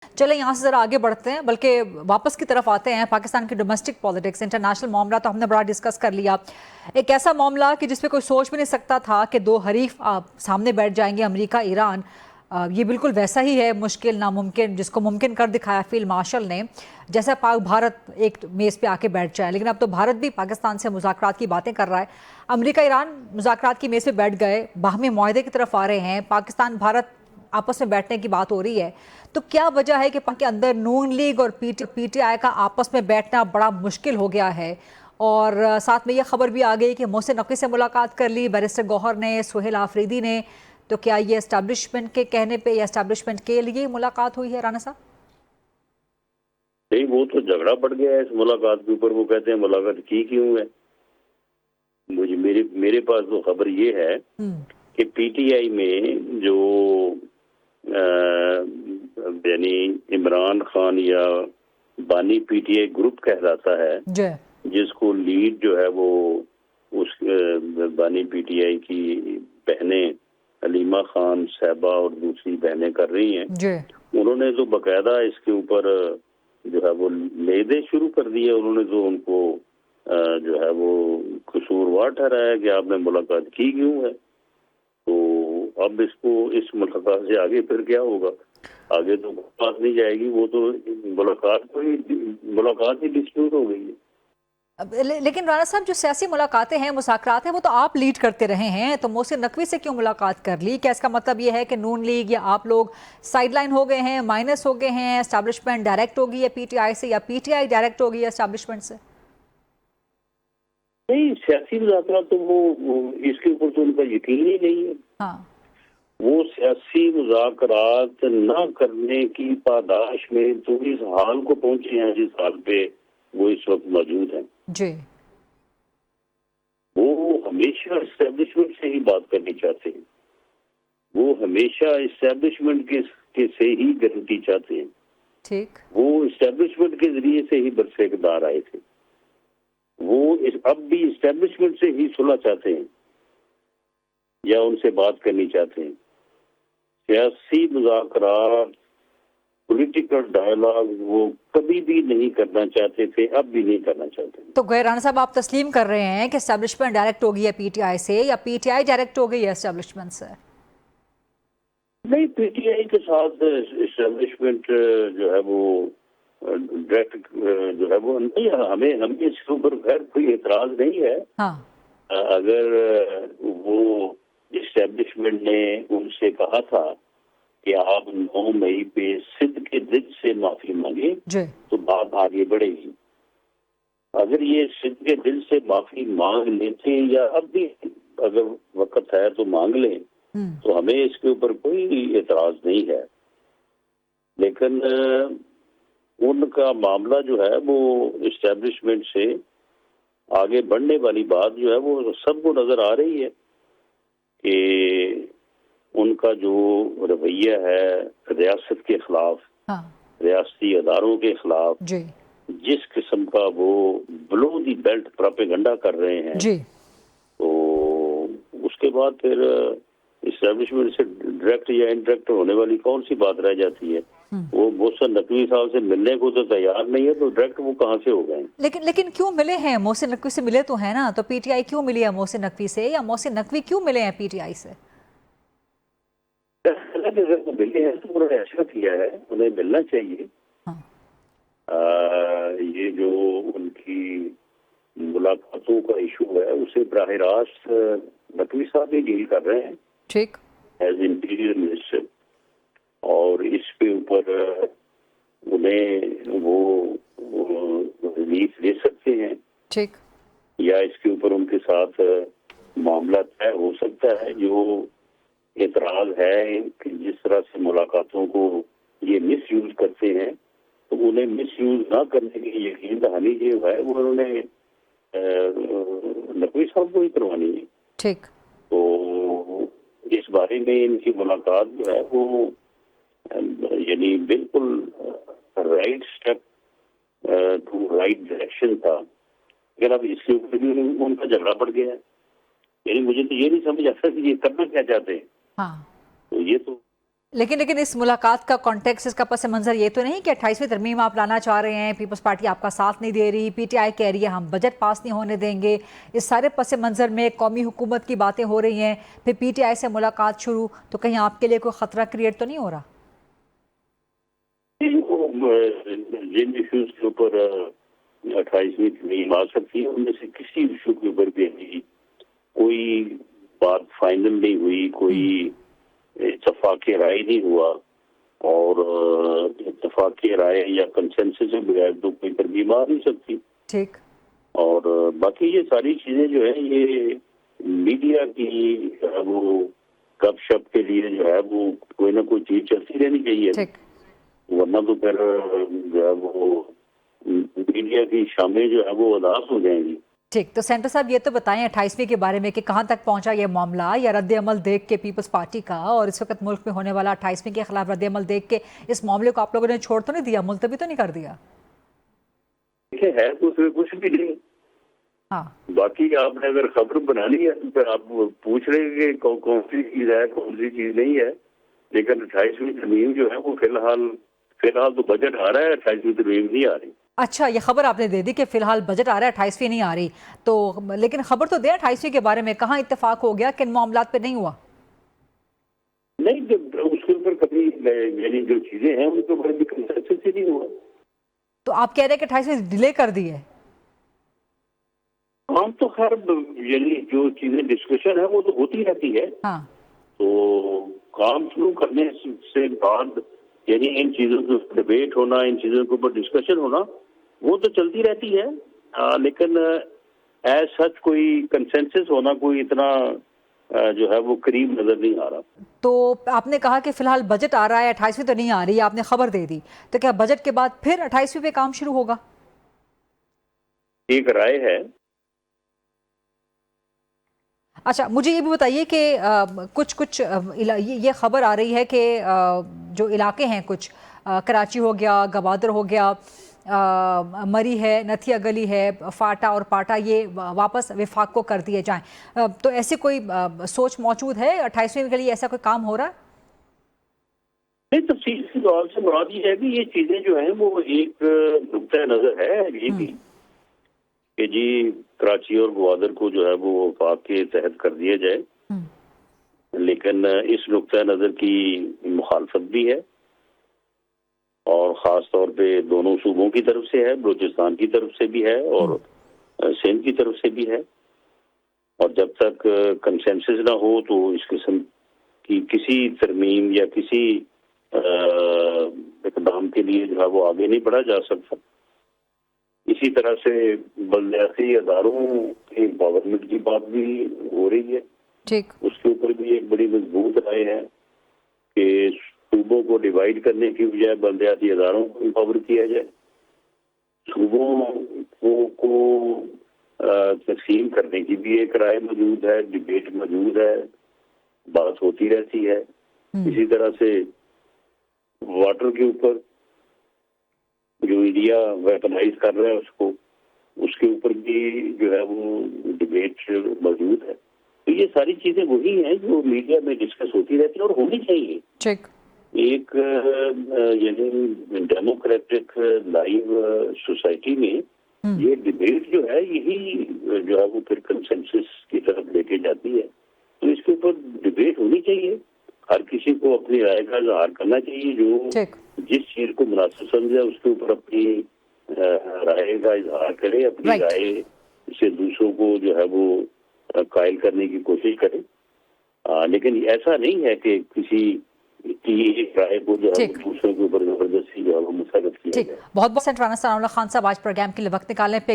चले यहाँ से जरा आगे बढ़ते हैं, बल्कि वापस की तरफ आते हैं। पाकिस्तान की डोमेस्टिक पॉलिटिक्स, इंटरनेशनल मामला तो हमने बड़ा डिस्कस कर लिया। एक ऐसा मामला कि जिसपे कोई सोच भी नहीं सकता था कि दो हरीफ सामने बैठ जाएंगे, अमेरिका ईरान। ये बिल्कुल वैसा ही है, मुश्किल नामुमकिन जिसको मुमकिन कर दिखाया फील्ड मार्शल ने। जैसा पाक भारत एक मेज़ पे आके बैठ जाए, लेकिन अब तो भारत भी पाकिस्तान से मुज़ाकरात की बातें कर रहा है। अमेरिका ईरान मुज़ाकरात की मेज़ पे बैठ गए, बाहमी मुआहदे की तरफ आ रहे हैं। पाकिस्तान भारत आपस में बैठने की बात हो रही है। तो क्या वजह है कि पाक के अंदर नून लीग और पीटीआई का आपस में बैठना बड़ा मुश्किल हो गया है? और साथ में ये खबर भी आ गई कि मोहसिन नकवी से मुलाकात कर ली बैरिस्टर गौहर ने, सुहेल आफरीदी ने। तो क्या ये एस्टैब्लिशमेंट के कहने पे या एस्टैब्लिशमेंट के लिए मुलाकात हुई है राना साहब? नहीं, वो तो झगड़ा बढ़ गया है इस मुलाकात के ऊपर। वो कहते हैं मुलाकात की क्यों है। मुझे मेरे पास तो खबर ये है कि पीटीआई में जो यानी इमरान खान या बानी पीटीआई ग्रुप कहलाता है, जिसको लीड जो है वो उस बानी पीटीआई की बहनें हलीमा खान, साहबा और दूसरी बहनें कर रही हैं। उन्होंने तो बकायदा इसके ऊपर जो है वो लेदे शुरू कर दिया। उन्होंने तो उनको जो है वो कसूरवार ठहराया कि आपने मुलाकात की क्यों है। तो अब इसको इस मुलाकात से आगे फिर क्या होगा? आगे तो बात नहीं जाएगी। वो तो मुलाकात ही डिस्प्यूट हो गई है। लेकिन राना साहब, जो सियासी मुलाकातें हैं, मुज़ाकरात हैं, वो तो आप लीड करते रहे हैं। तो मोहसिन नकवी से क्यों मुलाकात कर ली? क्या इसका मतलब ये है कि नून लीग या आप लोग साइडलाइन हो गए हैं, माइनस हो गए हैं, एस्टैब्लिशमेंट डायरेक्ट होगी है पीटीआई से, या पीटीआई डायरेक्ट होगी एस्टैब्लिशमेंट से? नहीं, सियासी मुज़ाकरात तो वो इसके ऊपर तो उनका यकीन ही नहीं है। हाँ। वो सियासी मुज़ाकरात न करने की पादाश में तो इस हाल को पहुंचे हैं जिस हाल पे वो इस वक्त मौजूद हैं। जी। वो हमेशा एस्टेब्लिशमेंट से ही बात करनी चाहते हैं। वो हमेशा एस्टेब्लिशमेंट के से ही गारंटी चाहते हैं। ठीक। वो एस्टेब्लिशमेंट के जरिए से ही बरसेकदार आए थे। वो अब भी एस्टेब्लिशमेंट से ही सुलह चाहते हैं या उनसे बात करनी चाहते हैं। सियासी मुज़ाकरात, पॉलिटिकल डायलॉग वो कभी भी नहीं करना चाहते थे, अब भी नहीं करना चाहते। तो राना साहब, आप तस्लीम कर रहे हैं कि एस्टैब्लिशमेंट डायरेक्ट होगी है पीटीआई से, या पीटीआई डायरेक्ट हो गई है एस्टैब्लिशमेंट से? नहीं, पीटीआई के साथ एस्टैब्लिशमेंट जो है वो डायरेक्ट जो है वो नहीं। हमें इसके ऊपर खैर कोई एतराज नहीं है। हाँ। अगर वो एस्टैब्लिशमेंट ने उनसे कहा था कि आप 9 मई पे सिद्ध के दिल से माफी मांगे तो बात आगे बढ़ेगी। अगर ये सिद्ध के दिल से माफी मांग लेते या अब भी अगर वक्त है तो मांग लें, तो हमें इसके ऊपर कोई एतराज नहीं है। लेकिन उनका मामला जो है वो एस्टैब्लिशमेंट से आगे बढ़ने वाली बात जो है वो सबको नजर आ रही है कि उनका जो रवैया है रियासत के खिलाफ, रियासती अदारों के खिलाफ जिस किस्म का वो ब्लो दी बेल्ट प्रोपेगेंडा कर रहे हैं, तो उसके बाद फिर एस्टैब्लिशमेंट से डायरेक्ट या इनडायरेक्ट होने वाली कौन सी बात रह जाती है? वो मोहसिन नकवी साहब से मिलने को तो तैयार नहीं है, तो डायरेक्ट वो कहाँ से हो गए? लेकिन क्यों मिले हैं? मोहसिन नकवी से मिले तो है ना। तो पीटीआई क्यों मिली है मोहसिन नकवी से, या मोहसिन नकवी क्यों मिले हैं पीटीआई से? अगर मिले हैं तो उन्होंने अच्छा किया है, उन्हें मिलना चाहिए। ये जो उनकी मुलाकातों का इशू है उसे बराह रास्त नकवी साहब ही डील कर रहे हैं, ठीक, एज इंटीरियर मिनिस्टर। और इस पे ऊपर उन्हें वो रिलीफ दे सकते हैं, ठीक, या इसके ऊपर उनके साथ मामला तय हो सकता है। जो एतराज है कि जिस तरह से मुलाकातों को ये मिस यूज करते हैं, तो उन्हें मिस यूज ना करने की यकीन दहानी जो है वो उन्होंने नकवी साहब को ही करवानी है। ठीक। तो इस बारे में इनकी मुलाकात जो है वो यानी बिल्कुल right step to right direction था। लेकिन अब इसके ऊपर भी उनका झगड़ा बढ़ गया है। यानी मुझे तो ये नहीं समझ आता कि ये करना क्या चाहते हैं। हाँ। तो ये तो लेकिन इस मुलाकात का कॉन्टेक्स्ट, इसका पस मंजर ये तो नहीं कि 28वीं तरमीम आप लाना चाह रहे हैं, पीपल्स पार्टी आपका साथ नहीं दे रही, पीटीआई कह रही है हम बजट पास नहीं होने देंगे। इस सारे पस मंजर में कौमी हुकूमत की बातें हो रही हैं, फिर पीटीआई से मुलाकात शुरू, तो कहीं आपके लिए कोई खतरा क्रिएट तो नहीं हो रहा? जिन इश्यूज के ऊपर 28वीं तरमीम आ सकती है उनमें से किसी इशू के ऊपर भी अभी कोई बात फाइनल नहीं हुई, कोई इत्तेफाक राय नहीं हुआ, और इत्तेफाक राय या कंसेंसस से बगैर तो कोई तरमीम आ नहीं सकती। ठीक। और बाकी ये सारी चीजें जो है ये मीडिया की वो गपशप के लिए जो है वो कोई ना कोई चीज चलती रहनी चाहिए। ठीक। वरना तो फिर जो है वो मीडिया की शामें जो है वो उदास हो जाएंगी। ठीक, तो सेंटर साहब ये तो बताएं 28वीं के बारे में कि कहां तक पहुंचा ये मामला, या रद्द अमल देख के पीपल्स पार्टी का और इस वक्त मुल्क में होने वाला 28वीं के खिलाफ रद्द अमल देख के इस मामले को आप लोगों ने छोड़ तो नहीं दिया, मुलतवी तो नहीं कर दिया? देखिए है तो उसमें कुछ भी नहीं। हाँ। बाकी आपने अगर खबर बनानी है तो फिर आप पूछ रहे हैं कि कौन सी चीज है कौन सी चीज नहीं है, लेकिन 28वीं तरमीम जो है वो फिलहाल तो बजट आ रहा है, 28वीं तरमीम नहीं आ रही। अच्छा, ये खबर आपने दे दी कि फिलहाल बजट आ रहा है, 28वीं नहीं आ रही, तो लेकिन खबर तो दे 28वीं के बारे में, कहाँ इत्तेफाक हो गया, किन मामलात पे नहीं हुआ? नहीं, जब उसके ऊपर कभी यानी जो चीजें हैं उनके ऊपर भी कंसेंसस ही नहीं हुआ। तो आप कह रहे हैं कि 28वीं डिले कर दी है? काम तो खैर यानी जो चीजें डिस्कशन है वो तो होती रहती है। हाँ। तो काम शुरू करने से बाद यानी इन चीजों के डिबेट होना, इन चीजों के ऊपर डिस्कशन होना वो तो चलती रहती है, लेकिन एज सच कोई कंसेंसस होना कोई इतना जो है वो करीब नजर नहीं आ रहा। तो आपने कहा कि फिलहाल बजट आ रहा है, 28वीं तो नहीं आ रही, आपने खबर दे दी, तो क्या बजट के बाद फिर 28वीं पे काम शुरू होगा? एक राय है। अच्छा, मुझे ये भी बताइए कि कुछ ये खबर आ रही है कि जो इलाके हैं कुछ कराची हो गया, गवादर हो गया, मरी है, नथिया गली है, फाटा और पाटा, ये वापस विफाक को कर दिए जाएं, तो ऐसी कोई सोच मौजूद है 28वीं के लिए, ऐसा कोई काम हो रहा है? नहीं, तफसील के जवाब से मुराद ये है कि ये चीजें जो है वो एक नुक्ता नजर है ये भी कि जी कराची और ग्वादर को जो है वो वफाक के तहत कर दिया जाए, लेकिन इस नुक्ता नजर की मुखालफत भी है और ख़ास तौर पे दोनों सूबों की तरफ से है, बलूचिस्तान की तरफ से भी है और सिंध की तरफ से भी है। और जब तक कंसेंसस ना हो तो इस किस्म की किसी तरमीम या किसी इक़दाम के लिए जो है वो आगे नहीं बढ़ा जा सकता। इसी तरह से बल्दियाती अदारों के गवर्नमेंट की बात भी हो रही है। ठीक। उसके ऊपर भी एक बड़ी मजबूत राय है कि सूबों को डिवाइड करने की बजाय बल्दियाती अदारों को एम्पावर किया जाए, सूबों को तकसीम करने की भी एक राय मौजूद है, डिबेट मौजूद है, बात होती रहती है। इसी तरह से वाटर के ऊपर जो इंडिया वेपनाइज कर रहा है उसके ऊपर भी जो है वो डिबेट मौजूद है। तो ये सारी चीजें वही हैं जो मीडिया में डिस्कस होती रहती है और होनी चाहिए। ठीक। एक यानी डेमोक्रेटिक लाइव सोसाइटी में ये डिबेट जो है यही जो है वो फिर कंसेंसस की तरफ लेके जाती है। तो इसके ऊपर डिबेट होनी चाहिए, हर किसी को अपनी राय का इजहार करना चाहिए, जो जिस चीज को मुनासिब समझे उसके ऊपर अपनी राय का इजहार करे, अपनी राय से दूसरों को जो है वो कायल करने की कोशिश करे। लेकिन ऐसा नहीं है कि किसी की एक राय को जो है दूसरों के ऊपर जबरदस्ती जो है वो मुस्तरद किया जाए। बहुत बहुत सेंटर राना सनाउल्लाह खान साहब आज प्रोग्राम के लिए वक्त निकालने पे